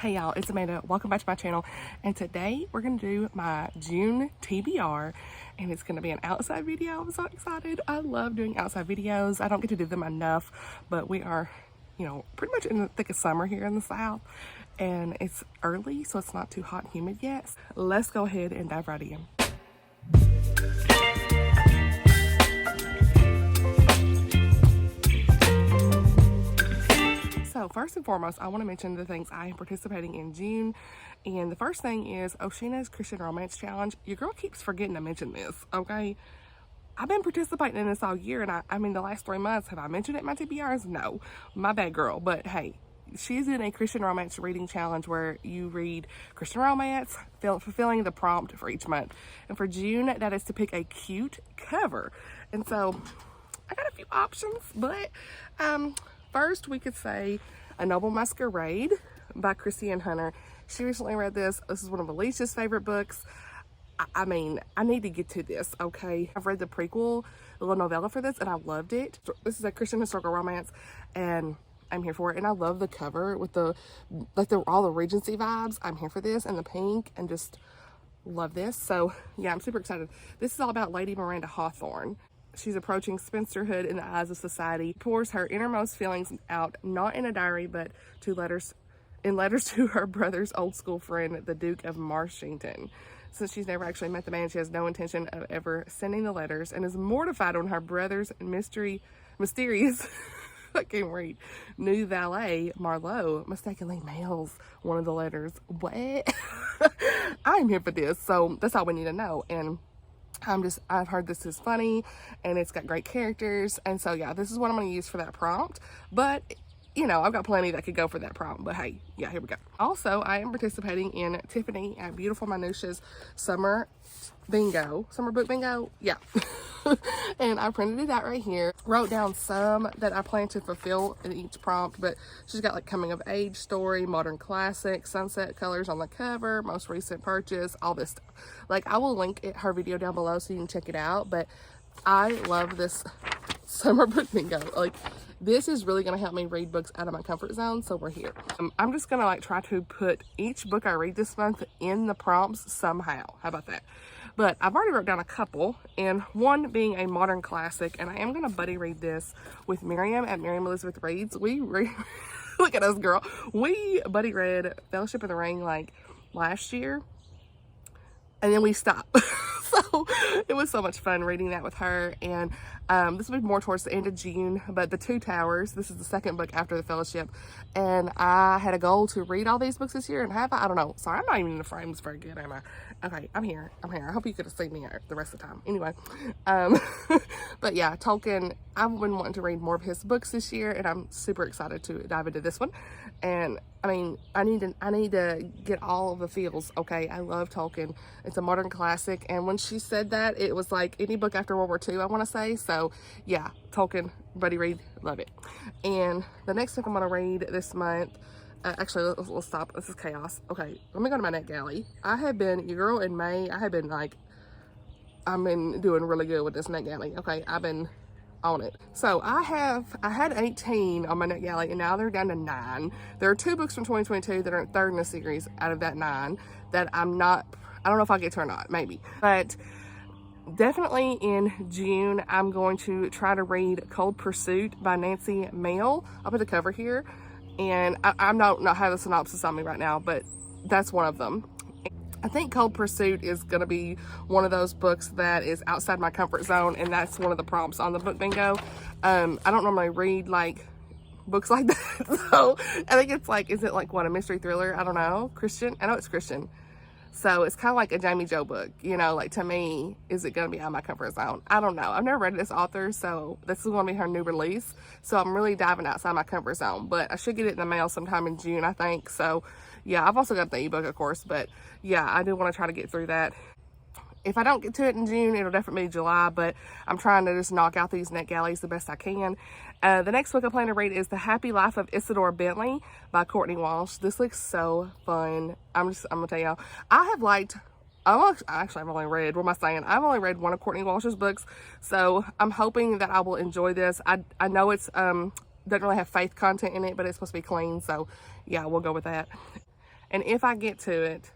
Hey y'all, it's Amanda. Welcome back to my channel. And today we're going to do my June TBR, and it's going to be an outside video. I'm so excited. I love doing outside videos. I don't get to do them enough, but we are, pretty much in the thick of summer here in the South, and it's early, so it's not too hot and humid yet. Let's go ahead and dive right in. So first and foremost, I want to mention the things I am participating in June. And the first thing is Oshina's Christian Romance Challenge. Your girl keeps forgetting to mention this, okay? I've been participating in this all year, and I mean, the last 3 months, have I mentioned it in my TBRs? No. My bad, girl. But hey, she's in a Christian romance reading challenge where you read Christian romance, fulfilling the prompt for each month. And for June, that is to pick a cute cover. And so I got a few options, but first, we could say A Noble Masquerade by Christiane Hunter. She recently read this. This is one of Alicia's favorite books. I mean, I need to get to this, okay? I've read the prequel, the little novella for this, and I loved it. This is a Christian historical romance, and I'm here for it. And I love the cover with all the Regency vibes. I'm here for this, and the pink, and just love this. So, yeah, I'm super excited. This is all about Lady Miranda Hawthorne. She's approaching spinsterhood in the eyes of society, pours her innermost feelings out, not in a diary, but in letters to her brother's old school friend, the Duke of Marshington. Since she's never actually met the man, she has no intention of ever sending the letters and is mortified when her brother's mysterious, I can't read, new valet, Marlowe, mistakenly mails one of the letters. What? I'm here for this, so that's all we need to know. And I've heard this is funny and it's got great characters. And so, yeah, this is what I'm going to use for that prompt. But, I've got plenty that could go for that prompt. But hey, yeah, here we go. Also, I am participating in Tiffany at Beautiful Minutia's summer book bingo. Yeah. And I printed it out right here. Wrote down some that I plan to fulfill in each prompt, but she's got like coming of age story, modern classic, sunset colors on the cover, most recent purchase, all this stuff. Like, I will link her video down below so you can check it out. But I love this summer book bingo. Like, this is really going to help me read books out of my comfort zone, so we're here. I'm just going to try to put each book I read this month in the prompts somehow. How about that? But I've already wrote down a couple, and one being a modern classic, and I am going to buddy read this with Miriam at Miriam Elizabeth Reads. We read, look at us, girl. We buddy read Fellowship of the Ring last year, and then we stopped. So it was so much fun reading that with her. And this will be more towards the end of June, but The Two Towers, this is the second book after the Fellowship, and I had a goal to read all these books this year, and I don't know. Sorry, I'm not even in the frames very good, am I? Okay, I'm here. I hope you could have seen me the rest of the time. Anyway, but yeah, Tolkien, I've been wanting to read more of his books this year, and I'm super excited to dive into this one. And I mean, I need to get all of the feels, okay? I love Tolkien. It's a modern classic, and when she said that, it was like any book after World War II, I want to say. So yeah, Tolkien, buddy read, love it. And the next book I'm going to read this month, actually, let's stop. This is chaos. Okay, let me go to my Netgalley. Your girl in May, I've been doing really good with this Netgalley. Okay, I've been on it. So I had 18 on my Netgalley, and now they're down to 9. There are 2 books from 2022 that are third in the series out of that 9 that I don't know if I'll get to or not, maybe. But definitely in June, I'm going to try to read Cold Pursuit by Nancy Mayle. I'll put the cover here, and I don't have the synopsis on me right now, but that's one of them. I think Cold Pursuit is going to be one of those books that is outside my comfort zone, and that's one of the prompts on the book bingo. I don't normally read books like that, so I think it's is it a mystery thriller? I don't know. Christian? I know it's Christian. So it's kind of like a Jamie Jo book, to me, is it going to be out of my comfort zone? I don't know. I've never read this author, so this is going to be her new release. So I'm really diving outside my comfort zone, but I should get it in the mail sometime in June, I think. So yeah, I've also got the ebook, of course, but yeah, I do want to try to get through that. If I don't get to it in June, it'll definitely be July, but I'm trying to just knock out these Netgalleys the best I can. The next book I plan to read is The Happy Life of Isidore Bentley by Courtney Walsh. This looks so fun. I'm gonna tell y'all, I've only read one of Courtney Walsh's books, so I'm hoping that I will enjoy this. I know it's doesn't really have faith content in it, but it's supposed to be clean, so yeah, we'll go with that. And if I get to it,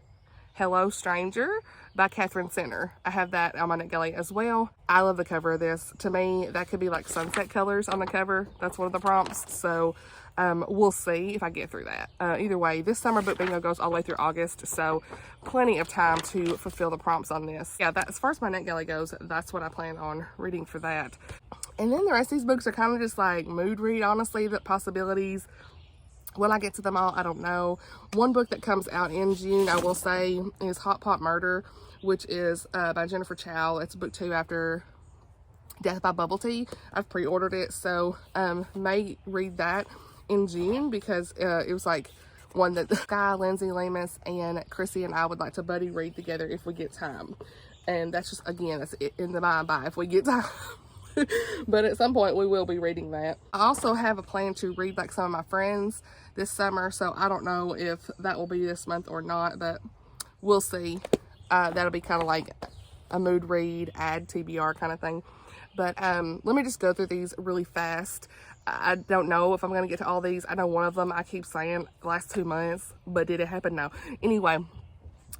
Hello Stranger by Catherine Center. I have that on my Netgalley as well. I love the cover of this. To me, that could be like sunset colors on the cover. That's one of the prompts. So we'll see if I get through that. Either way, this summer book bingo goes all the way through August, so plenty of time to fulfill the prompts on this. Yeah, that, as far as my Netgalley goes, that's what I plan on reading for that. And then the rest of these books are kind of just like mood read, honestly, the possibilities. When I get to them all, I don't know. One book that comes out in June, I will say, is Hot Pot Murder, which is by Jennifer Chow. It's book 2 after Death by Bubble Tea. I've pre-ordered it, so may read that in June, because it was like one that Sky, Lindsay, Lemus, and Chrissy and I would like to buddy read together if we get time. And that's just, again, that's in the by if we get time. But at some point we will be reading that. I also have a plan to read like some of my friends this summer, so I don't know if that will be this month or not, but we'll see. That'll be kind of like a mood read, add TBR kind of thing. But let me just go through these really fast. I don't know if I'm going to get to all these. I know one of them I keep saying the last 2 months, but did it happen? No. Anyway,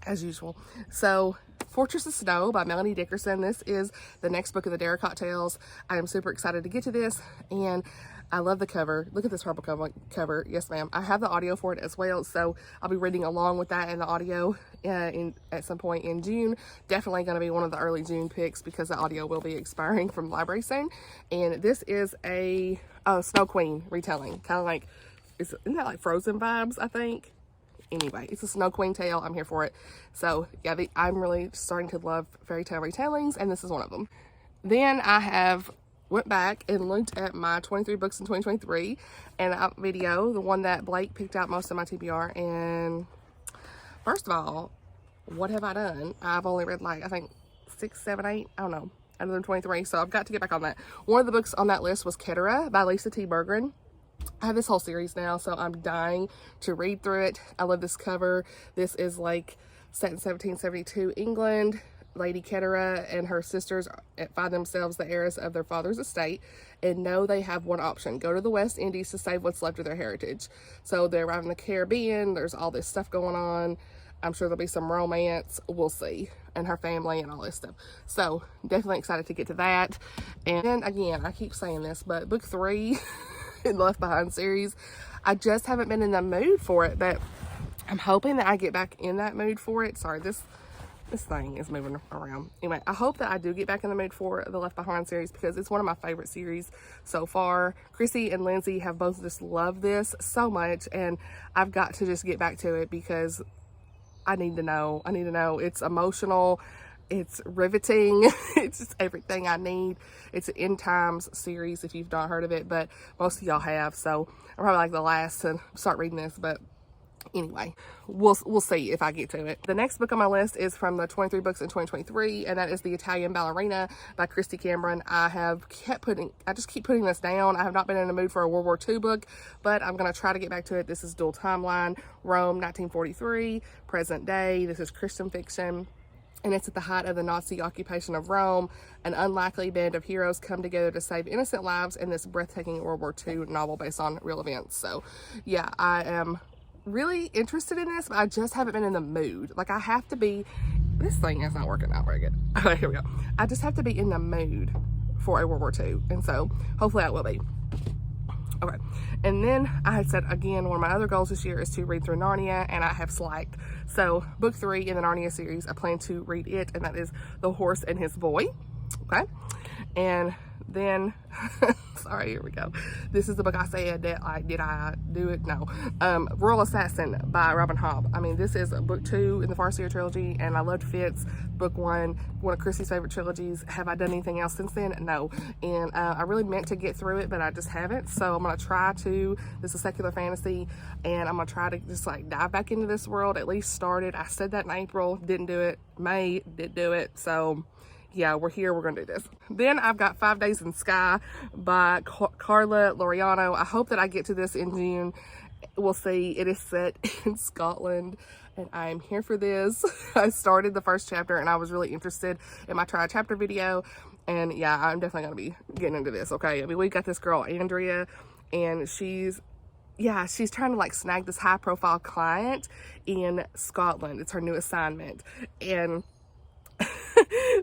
as usual. So, Fortress of Snow by Melanie Dickerson. This is the next book of the Dare Cocktails. I am super excited to get to this, and I love the cover. Look at this purple cover. Yes, ma'am. I have the audio for it as well, so I'll be reading along with that in the audio at some point in June. Definitely going to be one of the early June picks because the audio will be expiring from the library soon. And this is a Snow Queen retelling, kind of like, isn't that like Frozen vibes, I think? Anyway, it's a Snow Queen tale. I'm here for it. So yeah, I'm really starting to love fairy tale retellings, and this is one of them. Then I went back and looked at my 23 books in 2023 and that video, the one that Blake picked out most of my TBR. And first of all, what have I done? I've only read like, I think 6, 7, 8, I don't know, out of them 23. So I've got to get back on that. One of the books on that list was Kettera by Lisa T. Bergren. I have this whole series now, so I'm dying to read through it. I love this cover. This is like set in 1772 England. Lady Kettera and her sisters find themselves the heirs of their father's estate and know they have one option: go to the West Indies to save what's left of their heritage. So they arrive in the Caribbean. There's all this stuff going on. I'm sure there'll be some romance. We'll see. And her family and all this stuff. So definitely excited to get to that. And then again, I keep saying this, but book 3 in the Left Behind series, I just haven't been in the mood for it, but I'm hoping that I get back in that mood for it. Sorry, this thing is moving around. Anyway, I hope that I do get back in the mood for the Left Behind series because it's one of my favorite series so far. Chrissy and Lindsay have both just loved this so much, and I've got to just get back to it because I need to know. It's emotional. It's riveting. It's just everything I need. It's an End Times series if you've not heard of it, but most of y'all have. So I'm probably like the last to start reading this, but anyway, we'll see if I get to it. The next book on my list is from the 23 books in 2023, and that is The Italian Ballerina by Christy Cameron. I just keep putting this down. I have not been in the mood for a World War II book, but I'm going to try to get back to it. This is dual timeline, Rome, 1943, present day. This is Christian fiction. And it's at the height of the Nazi occupation of Rome. An unlikely band of heroes come together to save innocent lives in this breathtaking World War II novel based on real events. So yeah, I am really interested in this, but I just haven't been in the mood. Like, I have to be, this thing is not working out very good. Okay, here we go. I just have to be in the mood for a World War II. And so hopefully I will be. Okay, and then I had said again, one of my other goals this year is to read through Narnia, and I have slacked. So book 3 in the Narnia series, I plan to read it, and that is The Horse and His Boy. Okay, and then sorry, here we go. This is the book I said that, like, did I do it? No. Royal Assassin by Robin Hobb. I mean, this is book 2 in the Farseer trilogy, and I loved Fitz, book 1, one of Chrissy's favorite trilogies. Have I done anything else since then? No. And I really meant to get through it, but I just haven't. So I'm going to try to. This is secular fantasy, and I'm going to try to just like dive back into this world, at least start it. I said that in April, didn't do it. May, did do it. So yeah, we're here. We're going to do this. Then I've got 5 Days in Sky by Carla Laureano. I hope that I get to this in June. We'll see. It is set in Scotland, and I am here for this. I started the first chapter, and I was really interested in my try chapter video. And yeah, I'm definitely going to be getting into this, okay? I mean, we've got this girl, Andrea, and she's yeah, she's trying to like snag this high profile client in Scotland. It's her new assignment. And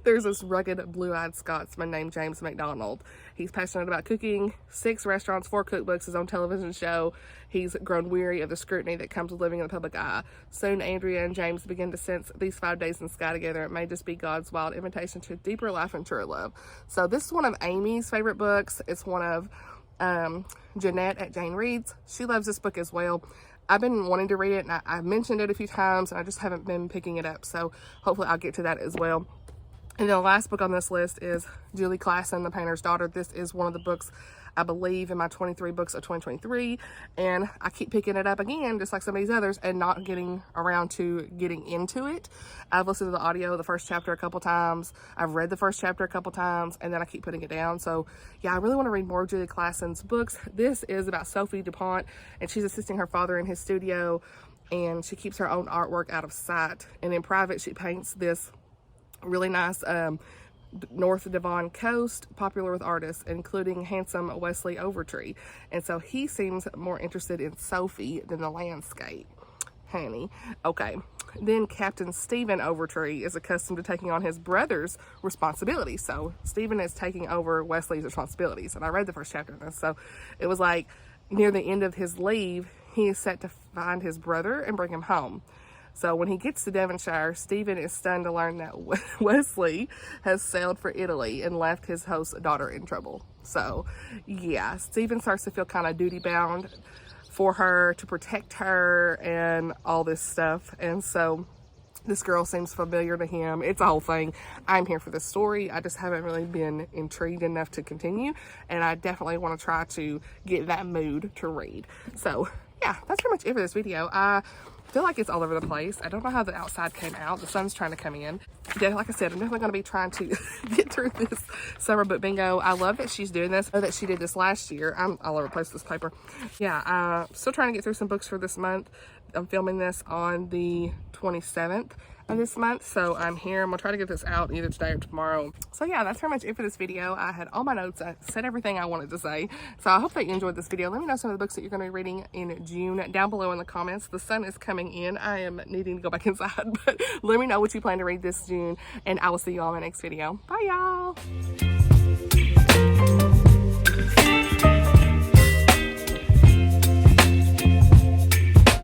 there's this rugged blue-eyed Scotsman named James McDonald. He's passionate about cooking, 6 restaurants, 4 cookbooks, his own television show. He's grown weary of the scrutiny that comes with living in the public eye. Soon, Andrea and James begin to sense these 5 days in the sky together. It may just be God's wild invitation to a deeper life and truer love. So this is one of Amy's favorite books. It's one of Jeanette at Jane Reads. She loves this book as well. I've been wanting to read it, and I've mentioned it a few times, and I just haven't been picking it up. So hopefully I'll get to that as well. And then the last book on this list is Julie Klassen, The Painter's Daughter. This is one of the books, I believe, in my 23 books of 2023. And I keep picking it up again, just like some of these others, and not getting around to getting into it. I've listened to the audio, the first chapter a couple times. I've read the first chapter a couple times, and then I keep putting it down. So yeah, I really want to read more of Julie Klassen's books. This is about Sophie DuPont, and she's assisting her father in his studio, and she keeps her own artwork out of sight. And in private, she paints this really nice North Devon coast, popular with artists, including handsome Wesley Overtree. And so he seems more interested in Sophie than the landscape. Honey. Okay. Then Captain Stephen Overtree is accustomed to taking on his brother's responsibilities. So Stephen is taking over Wesley's responsibilities. And I read the first chapter of this. So it was like near the end of his leave, he is set to find his brother and bring him home. So when he gets to Devonshire, Stephen is stunned to learn that Wesley has sailed for Italy and left his host's daughter in trouble. So yeah, Stephen starts to feel kind of duty bound for her, to protect her and all this stuff. And so this girl seems familiar to him. It's a whole thing. I'm here for this story. I just haven't really been intrigued enough to continue. And I definitely want to try to get that mood to read. So yeah, that's pretty much it for this video. I feel like it's all over the place. I don't know how the outside came out. The sun's trying to come in. Yeah, like I said, I'm definitely going to be trying to get through this summer book bingo. I love that she's doing this. I know that she did this last year. I'm all over the place with this paper. Yeah, still trying to get through some books for this month. I'm filming this on the 27th of this month, so I'm here. I'm gonna try to get this out either today or tomorrow. So yeah, that's pretty much it for this video. I had all my notes. I said everything I wanted to say. So I hope that you enjoyed this video. Let me know some of the books that you're gonna be reading in June down below in the comments. The sun is coming in. I am needing to go back inside, but let me know what you plan to read this June, and I will see you all in my next video. Bye y'all.